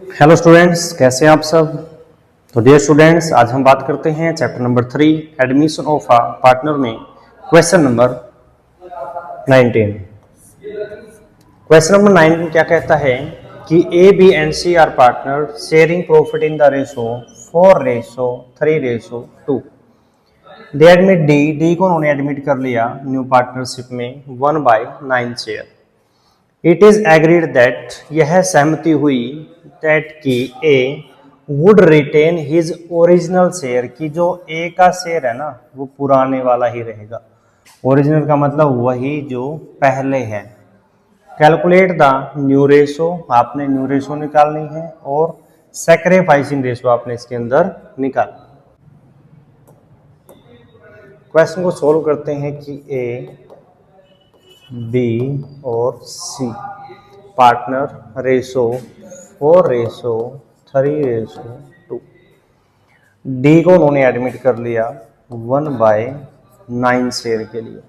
Hello students, कैसे हैं आप सब। तो डियर स्टूडेंट्स, आज हम बात करते हैं chapter number 3 admission of a partner में क्वेश्चन नंबर 19। क्वेश्चन नंबर 19 क्या कहता है कि A B and C are partner sharing profit in the ratio 4:3:2। They admit D को उन्होंने एडमिट कर लिया न्यू पार्टनरशिप में 1/9 share. It is agreed that, यह सहमति हुई दैट की A would retain his original share, की जो ए का शेयर है ना वो पुराने वाला ही रहेगा। ओरिजिनल का मतलब वही जो पहले है। कैलकुलेट द न्यू रेशो, आपने न्यू रेशो निकालनी है और सैक्रिफाइसिंग रेशो आपने इसके अंदर निकालना। क्वेश्चन को सोल्व करते हैं कि ए बी और सी पार्टनर रेशो 4:3:2। डी को उन्होंने एडमिट कर लिया 1/9 शेयर के लिए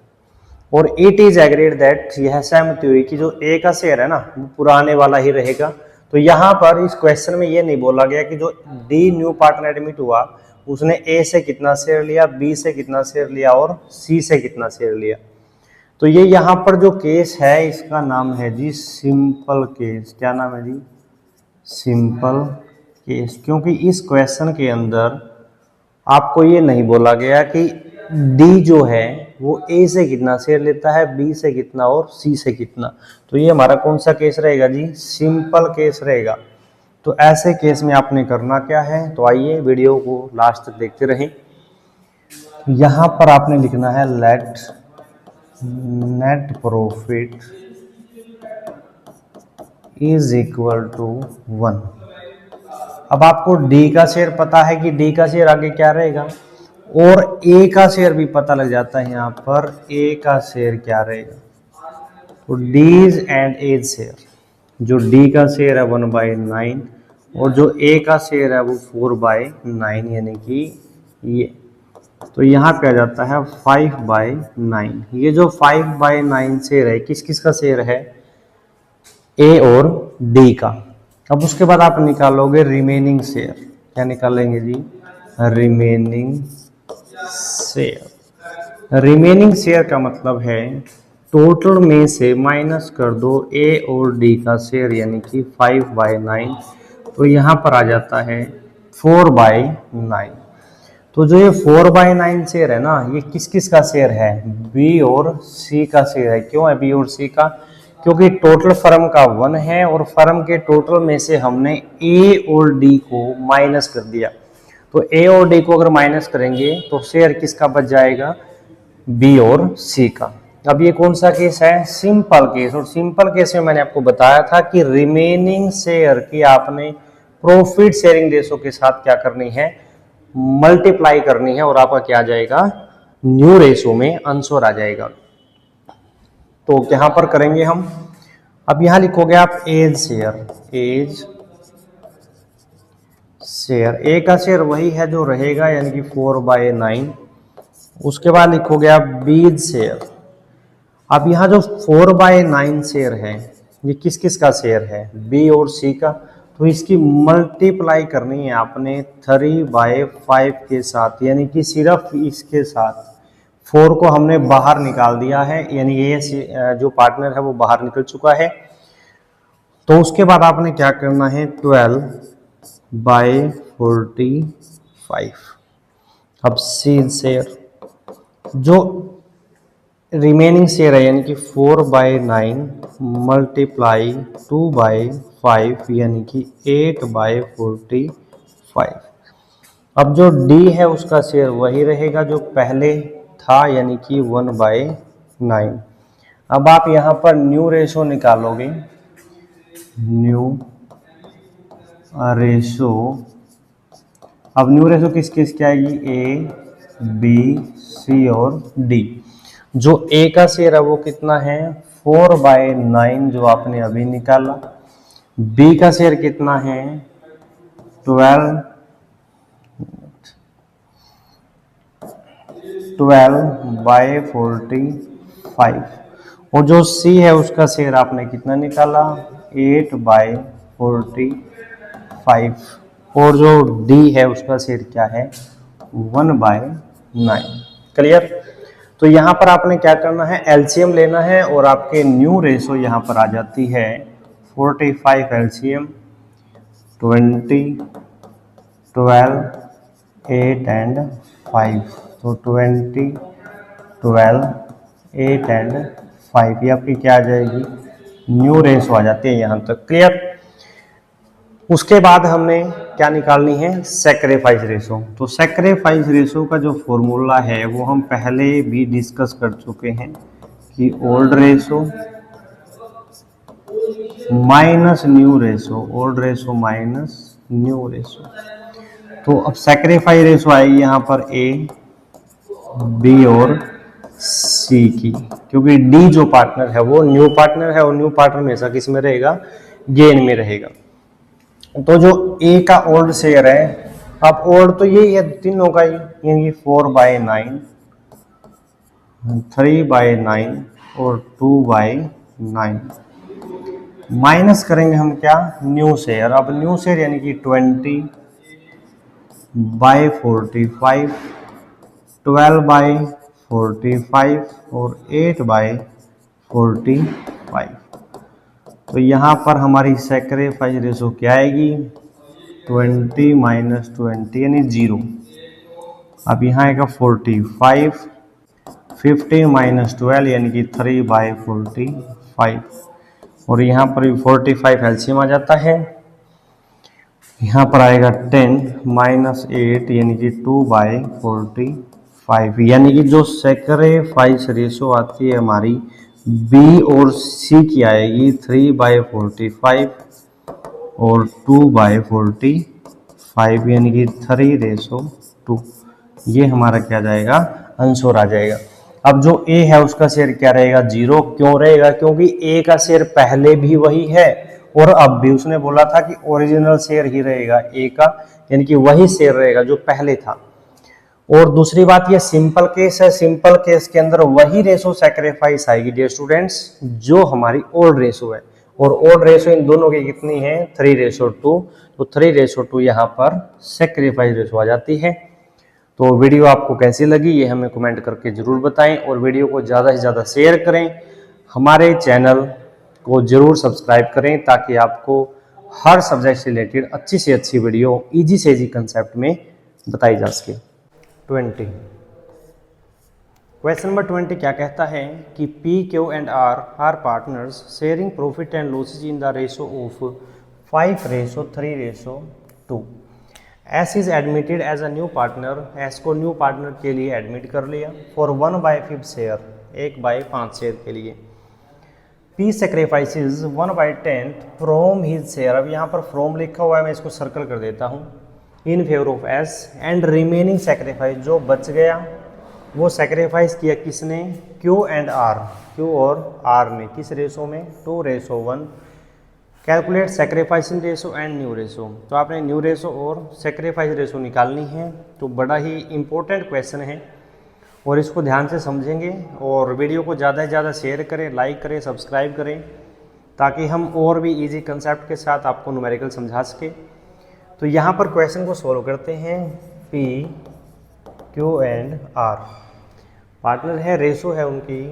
और इट इज एग्रीड दैट, यह सहमति हुई कि जो ए का शेयर है ना वो पुराने वाला ही रहेगा। तो यहाँ पर इस क्वेश्चन में ये नहीं बोला गया कि जो डी न्यू पार्टनर एडमिट हुआ उसने ए से कितना शेयर लिया, बी से कितना शेयर लिया और सी से कितना शेयर लिया। तो ये यहाँ पर जो केस है इसका नाम है जी सिंपल केस। क्या नाम है जी? Simple case. क्योंकि इस क्वेश्चन के अंदर आपको ये नहीं बोला गया कि डी जो है वो ए से कितना शेयर लेता है, बी से कितना और सी से कितना। तो ये हमारा कौन सा केस रहेगा जी? सिंपल केस रहेगा। तो ऐसे केस में आपने करना क्या है, तो आइए वीडियो को लास्ट तक देखते रहें। यहाँ पर आपने लिखना है let net profit is equal to 1। अब आपको डी का शेयर पता है कि डी का शेयर आगे क्या रहेगा और ए का शेयर भी पता लग जाता है। यहाँ पर ए का शेयर क्या रहेगा, तो डीज एंड एज शेयर, जो डी का शेयर है 1/9 और जो ए का शेयर है वो 4/9 यानी कि ये। तो यहाँ पे आ जाता है 5/9। ये जो 5/9 शेयर है किस किस का शेयर है? ए और डी का। अब उसके बाद आप निकालोगे रिमेनिंग शेयर। क्या निकालेंगे जी? Remaining share. रिमेनिंग शेयर का मतलब है टोटल में से माइनस कर दो ए और डी का शेयर यानी कि 5/9। तो यहाँ पर आ जाता है 4/9। तो जो ये 4/9 शेयर है ना ये किस किस का शेयर है? बी और सी का शेयर है। क्यों है बी और सी का? क्योंकि टोटल फर्म का 1 है और फर्म के टोटल में से हमने ए और डी को माइनस कर दिया। तो ए और डी को अगर माइनस करेंगे तो शेयर किसका बच जाएगा? बी और सी का। अब ये कौन सा केस है? Simple case. और सिंपल केस में मैंने आपको बताया था कि रिमेनिंग शेयर की आपने प्रॉफिट शेयरिंग रेशो के साथ क्या करनी है? मल्टीप्लाई करनी है और आपका क्या आ जाएगा? न्यू रेशो में आंसर आ जाएगा। तो यहां पर करेंगे हम। अब यहां लिखोगे आप एज शेयर। एज शेयर, ए का शेयर वही है जो रहेगा यानी कि 4/9। उसके बाद लिखोगे आप बीज शेयर। अब यहाँ जो 4/9 शेयर है ये किस किस का शेयर है? बी और सी का। तो इसकी मल्टीप्लाई करनी है आपने 3/5 के साथ, यानी कि सिर्फ इसके साथ। 4 को हमने बाहर निकाल दिया है यानी ये जो पार्टनर है वो बाहर निकल चुका है। तो उसके बाद आपने क्या करना है? 12/45। अब सी शेयर, जो रिमेनिंग शेयर है यानी कि 4/9 मल्टीप्लाई 2/5 यानी कि 8/45। अब जो डी है उसका शेयर वही रहेगा जो पहले था यानी कि 1/9। अब आप यहाँ पर न्यू रेशो निकालोगे। न्यू रेशो, अब न्यू रेशो किस किस की आएगी? ए बी सी और डी। जो ए का शेयर है वो कितना है? 4/9 जो आपने अभी निकाला। बी का शेयर कितना है? 12/45। और जो सी है उसका शेयर आपने कितना निकाला? 8/45। 5 और जो डी है उसका शेयर क्या है 1/9। क्लियर। तो यहाँ पर आपने क्या करना है, एलसीएम लेना है और आपके न्यू रेशो यहाँ पर आ जाती है 45 एलसीएम 20 12 8 एंड 5। तो 20 12 8 एंड 5 ये आपकी क्या आ जाएगी न्यू रेशो आ जाती है यहाँ तक। क्लियर। उसके बाद हमने क्या निकालनी है सैक्रिफाइस रेशो। तो सैक्रिफाइस रेशो का जो फॉर्मूला है वो हम पहले भी डिस्कस कर चुके हैं कि old ratio minus new ratio, old ratio minus new ratio. तो अब सैक्रिफाइस रेशो आएगी यहाँ पर ए बी और सी की, क्योंकि डी जो पार्टनर है वो न्यू पार्टनर है और न्यू पार्टनर हमेशा किस में रहेगा गेन में रहेगा। तो जो ए का ओल्ड शेयर है, अब ओल्ड तो यही है तीनों का ही, यानी 4/9 3/9 और 2/9 माइनस करेंगे हम क्या न्यू शेयर। अब न्यू शेयर यानी कि 20/45 12/45 और 8/45। तो यहाँ पर हमारी सैक्रिफाइस रेशो क्या आएगी 20 - 20 यानी 0। अब यहाँ आएगा 45 15 - 12 यानी कि 3/45 और यहाँ पर भी 45 एलसीएम आ जाता है। यहाँ पर आएगा 10 - 8 यानी कि 2/45 यानी कि जो सैक्रिफाइस रेशो आती है हमारी बी और सी की आएगी 3/45 और 2/45 यानी कि 3:2। ये हमारा क्या जाएगा आंसर आ जाएगा। अब जो ए है उसका शेयर क्या रहेगा 0। क्यों रहेगा, क्योंकि ए का शेयर पहले भी वही है और अब भी उसने बोला था कि ओरिजिनल शेयर ही रहेगा ए का, यानी कि वही शेयर रहेगा जो पहले था। और दूसरी बात ये सिंपल केस है, सिंपल केस के अंदर वही रेशो सैक्रिफाइस आएगी डियर स्टूडेंट्स जो हमारी ओल्ड रेशो है, और ओल्ड रेशो इन दोनों की कितनी है 3:2। तो 3:2 यहाँ पर सैक्रिफाइस रेशो आ जाती है। तो वीडियो आपको कैसी लगी ये हमें कमेंट करके जरूर बताएं और वीडियो को ज़्यादा से ज़्यादा शेयर करें। हमारे चैनल को जरूर सब्सक्राइब करें ताकि आपको हर सब्जेक्ट से रिलेटेड अच्छी से अच्छी वीडियो इजी से इजी कंसेप्ट में बताई जा सके। 20 क्वेश्चन नंबर 20 क्या कहता है कि P, Q and R partners sharing profit and losses in the ratio of 5:3:2। S is admitted as a new partner, S को न्यू पार्टनर के लिए एडमिट कर लिया फॉर 1/5 शेयर, 1/5 शेयर के लिए। P sacrifices 1/10 from his share. अब यहाँ पर फ्रॉम लिखा हुआ है, मैं इसको सर्कल कर देता हूँ, in favour of S and remaining sacrifice जो बच गया वो सेक्रीफाइस किया किसने Q एंड R, Q और R ने किस रेशो में 2:1। Calculate sacrificing ratio and new ratio. तो आपने न्यू रेशो और सेक्रीफाइस रेशो निकालनी है। तो बड़ा ही इंपॉर्टेंट क्वेश्चन है और इसको ध्यान से समझेंगे और वीडियो को ज़्यादा से ज़्यादा शेयर करें, लाइक करें, सब्सक्राइब करें ताकि हम और भी इजी कंसेप्ट के साथ आपको न्यूमेरिकल समझा सके। तो यहाँ पर क्वेश्चन को सॉल्व करते हैं। P, Q and R partner है, रेशो है उनकी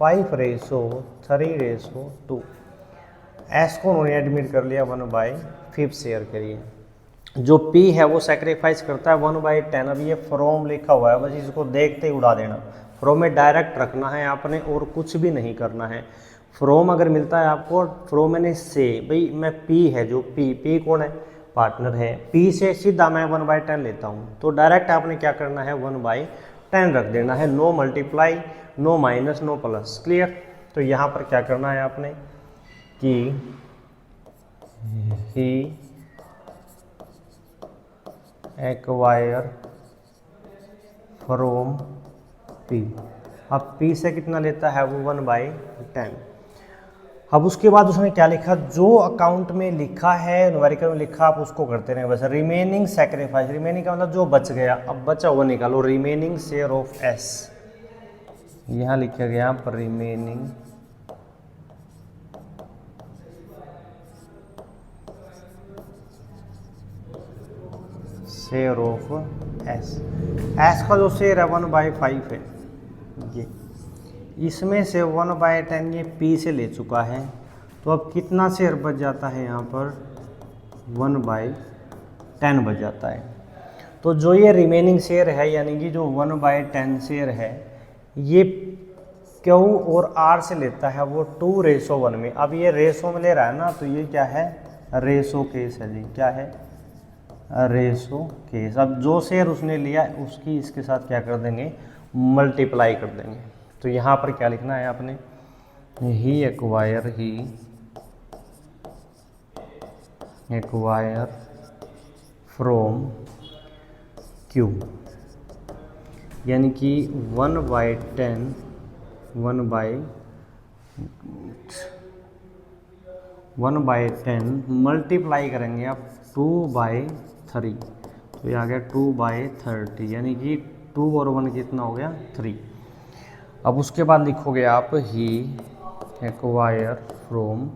5:3:2। S को उन्होंने एडमिट कर लिया 1/5 शेयर के लिए। जो P है वो सेक्रीफाइस करता है 1/10। अब ये फ्रॉम लिखा हुआ है, बस इसको देखते ही उड़ा देना। फ्रॉम में डायरेक्ट रखना है आपने और कुछ भी नहीं करना है। फ्रॉम अगर मिलता है आपको, फ्रॉम मैंने से, भाई मैं P है जो P कौन है पार्टनर है, P से सीधा मैं 1/10 लेता हूँ। तो डायरेक्ट आपने क्या करना है 1/10 रख देना है, no multiply, no minus, no plus. Clear. तो यहाँ पर क्या करना है आपने कि ही एक्वायर फ्रॉम P। अब P से कितना लेता है वो 1/10। अब उसके बाद उसने क्या लिखा, जो अकाउंट में लिखा है न्यूमेरिकल में लिखा आप उसको करते रहे बस। रिमेनिंग सेक्रीफाइस, रिमेनिंग का मतलब जो बच गया, अब बचा हुआ निकालो, रिमेनिंग शेयर ऑफ S। यहाँ लिखा गया पर remaining share of S. S का जो शेयर है 1/5 है ये, इसमें से 1/10 ये पी से ले चुका है, तो अब कितना शेयर बच जाता है यहाँ पर 1/10 बच जाता है। तो जो ये रिमेनिंग शेयर है यानी कि जो 1/10 शेयर है ये क्यू और आर से लेता है वो 2:1 में। अब ये रेशो में ले रहा है ना, तो ये क्या है रेशो केस है जी, क्या है रेशो केस। अब जो शेयर उसने लिया उसकी इसके साथ क्या कर देंगे मल्टीप्लाई कर देंगे। तो यहाँ पर क्या लिखना है आपने, ही एक्वायर फ्रॉम क्यू, यानी कि 1/10 मल्टीप्लाई करेंगे आप 2/3, तो ये आ गया 2/30, यानी कि 2 और 1 कितना हो गया 3। अब उसके बाद लिखोगे आप ही एक्वायर फ्रॉम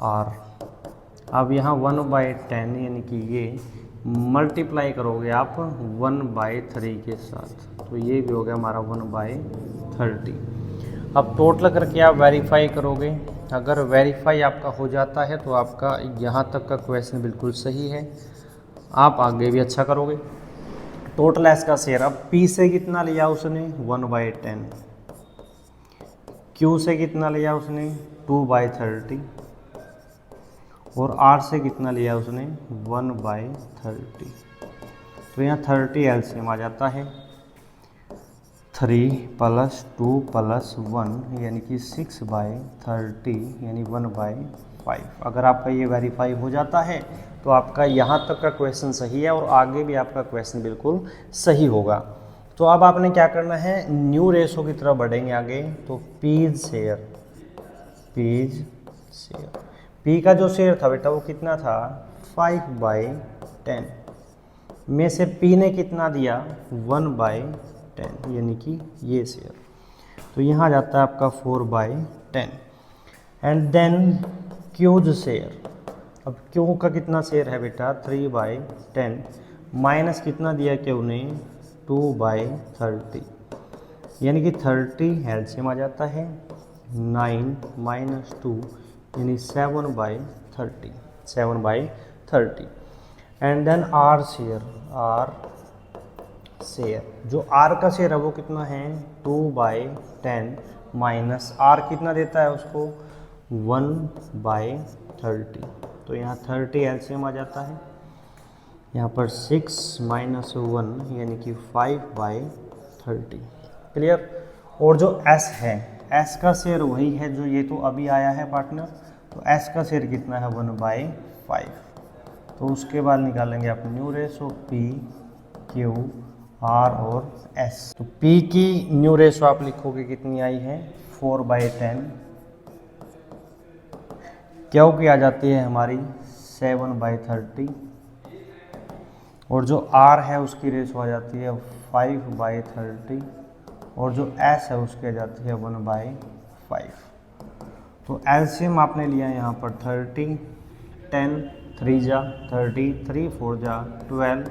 आर। अब यहाँ 1/10 यानी कि ये मल्टीप्लाई करोगे आप 1/3 के साथ, तो ये भी हो गया हमारा 1/30। अब टोटल करके आप वेरीफाई करोगे, अगर वेरीफाई आपका हो जाता है तो आपका यहाँ तक का क्वेश्चन बिल्कुल सही है, आप आगे भी अच्छा करोगे। टोटल एस का शेयर, अब पी से कितना लिया उसने 1/10, क्यू से कितना लिया उसने 2/30 और आर से कितना लिया उसने 1/30। तो यहाँ 30 एलसीएम आ जाता है, 3 + 2 + 1 यानी कि 6/30 यानी 1/5। अगर आपका ये वेरीफाई हो जाता है तो आपका यहाँ तक का क्वेश्चन सही है और आगे भी आपका क्वेश्चन बिल्कुल सही होगा। तो अब आपने क्या करना है, न्यू रेशो की तरफ बढ़ेंगे आगे। तो पीज शेयर, पी का जो शेयर था बेटा वो कितना था 5/10 में से पी ने कितना दिया 1/10 यानी कि ये शेयर, तो यहाँ जाता है आपका 4/10। एंड देन क्यूज शेयर, अब क्यू का कितना शेयर है बेटा 3/10 माइनस कितना दिया क्यू ने 2/30 यानी कि 30 एलसीएम आ जाता है, 9 - 2 यानी 7/30। एंड देन आर शेयर, जो आर का शेयर है वो कितना है 2/10 माइनस आर कितना देता है उसको 1/30, तो यहाँ 30 एलसीएम आ जाता है, यहाँ पर 6 - 1 यानी कि 5/30। क्लियर। और जो एस है, एस का शेयर वही है जो ये तो अभी आया है पार्टनर, तो एस का शेयर कितना है 1/5। तो उसके बाद निकालेंगे आप new ratio P Q R और एस। तो पी की न्यू रेशो आप लिखोगे कितनी आई है 4/10, क्यू की आ जाती है हमारी 7/30 और जो आर है उसकी रेशो आ जाती है 5/30 और जो एस है उसकी आ जाती है 1/5। तो एलसीएम आपने लिया यहाँ पर 30, 10 3 जा 30, 3 4 जा 12,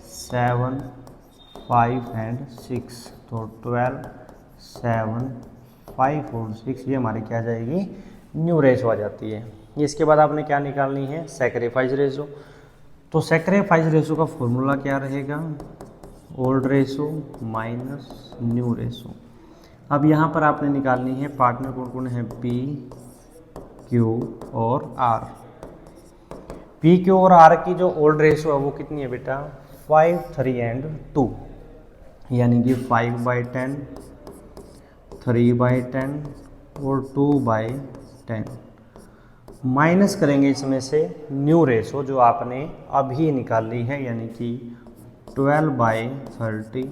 7 5 एंड 6, तो 12 7 5 और 6 ये हमारी क्या जाएगी न्यू रेशो आ जाती है। इसके बाद आपने क्या निकालनी है सैक्रिफाइस रेशो। तो सैक्रिफाइस रेशो का फॉर्मूला क्या रहेगा old ratio minus new ratio. अब यहाँ पर आपने निकालनी है पार्टनर कौन कौन है पी क्यू और आर। पी क्यू और आर की जो ओल्ड रेशो है वो कितनी है बेटा 5 3 एंड 2 यानी कि 5/10 3/10 और 2/10 माइनस करेंगे इसमें से न्यू रेशो जो आपने अभी निकाल ली है यानी कि 12/30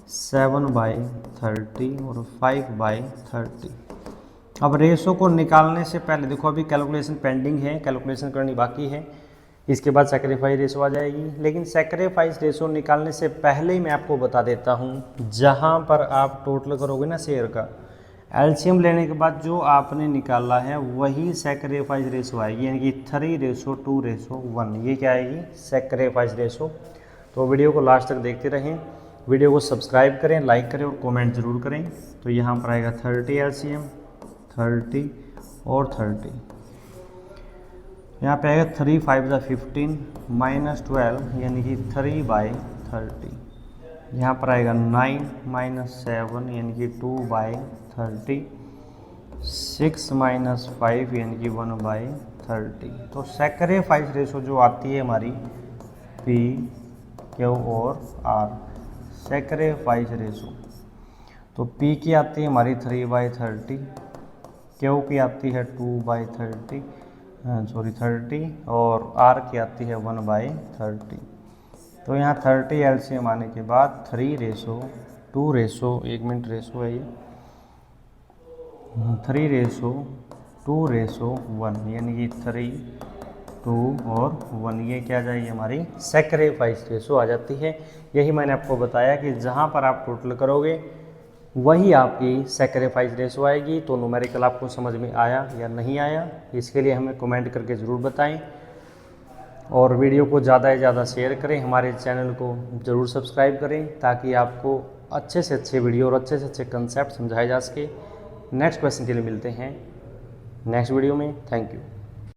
7/30 और 5/30। अब रेशो को निकालने से पहले देखो अभी कैलकुलेशन पेंडिंग है, कैलकुलेशन करनी बाकी है, इसके बाद सैक्रिफाइस रेशो आ जाएगी। लेकिन सैक्रिफाइस रेशो निकालने से पहले ही मैं आपको बता देता हूँ जहाँ पर आप टोटल करोगे ना शेयर का एलसीएम लेने के बाद जो आपने निकाला है वही सैक्रिफाइस रेशो आएगी यानी कि 3:2:1 ये क्या आएगी सैक्रिफाइस रेशो। तो वीडियो को लास्ट तक देखते रहें, वीडियो को सब्सक्राइब करें, लाइक करें और कमेंट ज़रूर करें। तो यहाँ पर आएगा 30 एलसीएम, 30 और 30। यहाँ पे आएगा 3 5 ज़ा 15 माइनस 12 यानी कि 3/30। यहाँ पर आएगा 9 माइनस 7 यानी कि 2/30, 6 माइनस 5 यानी कि 1/30। तो सैक्रिफाइस रेशो जो आती है हमारी पी, क्यू और आर, सैक्रिफाइस रेशो, तो पी की आती है हमारी 3/30, क्यू की आती है 2/30 और आर की आती है 1/30। तो यहाँ 30 एलसीएम आने के बाद 3 रेशो 2 रेशो 1 मिनट रेशो है ये 3 रेशो 2 रेशो 1 यानी कि 3, 2 और 1, ये क्या आ जाएगी हमारी सैक्रिफाइस रेशो आ जाती है। यही मैंने आपको बताया कि जहाँ पर आप टोटल करोगे वही आपकी सैक्रिफाइस रेशो आएगी। तो न्यूमेरिकल आपको समझ में आया या नहीं आया, इसके लिए हमें कमेंट करके ज़रूर बताएं और वीडियो को ज़्यादा से ज़्यादा शेयर करें। हमारे चैनल को ज़रूर सब्सक्राइब करें ताकि आपको अच्छे से अच्छे वीडियो और अच्छे से अच्छे कंसेप्ट समझाए जा सके। नेक्स्ट क्वेश्चन के लिए मिलते हैं नेक्स्ट वीडियो में। Thank you.